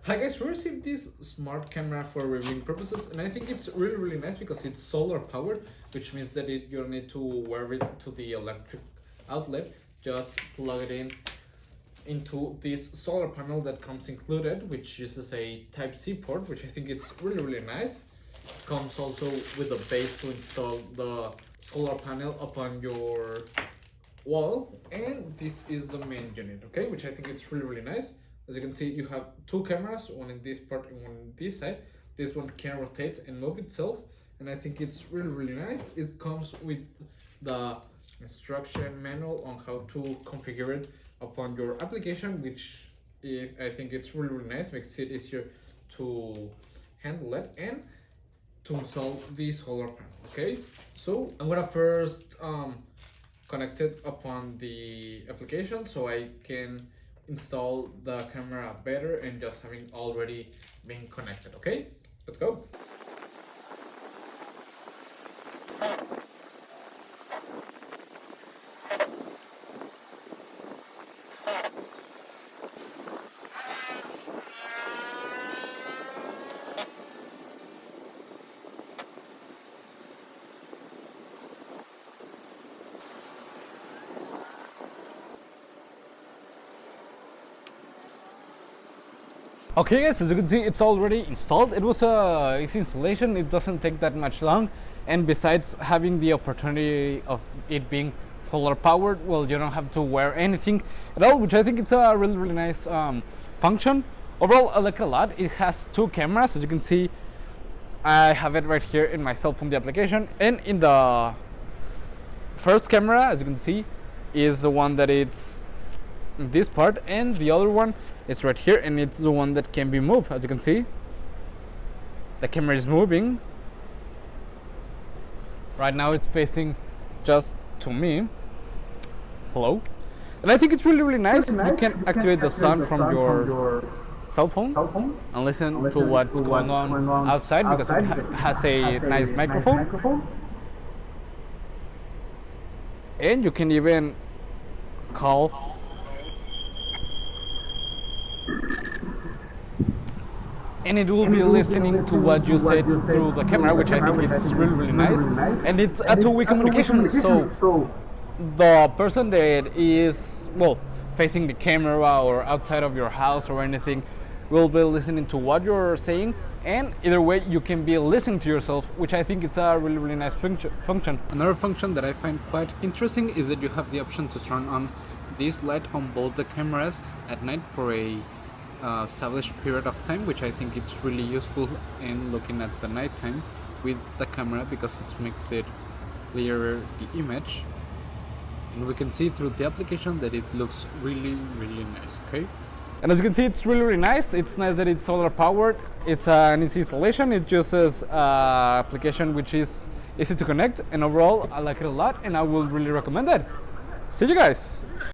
Hi guys, we received this smart camera for reviewing purposes, and I think it's really nice because it's solar powered, which means that you don't need to wire it to the electric outlet. Just plug it into this solar panel that comes included, which uses a Type-C port, which I think it's really nice. Comes also with a base to install the solar panel upon your wall, and this is the main unit, okay, which I think it's really nice. As you can see, you have two cameras, one in this part and one in this side. This one can rotate and move itself, and I think it's really nice. It comes with the instruction manual on how to configure it upon your application, which I think it's really nice, makes it easier to handle it and to install the solar panel. Okay, so I'm gonna first connect it upon the application so I can install the camera better and just having already been connected. Okay, let's go. Okay guys, as you can see, it's already installed. It was a easy installation, it doesn't take that much long, and besides having the opportunity of it being solar powered, well, you don't have to wear anything at all, which I think it's a really nice function. Overall, I like it a lot. It has two cameras, as you can see. I have it right here in my cell phone, the application, and in the first camera, as you can see, is the one that it's in this part, and the other one it's right here, and it's the one that can be moved. As you can see, the camera is moving. Right now it's facing just to me. Hello. And I think it's really nice. You can activate the sound from your cell phone and listen to what's going on outside because it has a nice microphone. And you can even call and it will be listening to what you said through the camera, which I think is really nice. And it's a two-way communication, so the person that is, well, facing the camera or outside of your house or anything will be listening to what you're saying, and either way you can be listening to yourself, which I think it's a really nice function. Another function that I find quite interesting is that you have the option to turn on this light on both the cameras at night for a established period of time, which I think it's really useful in looking at the nighttime with the camera because it makes it clearer the image, and we can see through the application that it looks really nice. Okay, and as you can see, it's really nice. It's nice that it's solar powered. It's an easy installation. It uses an application which is easy to connect, and overall I like it a lot and I will really recommend it. See you guys.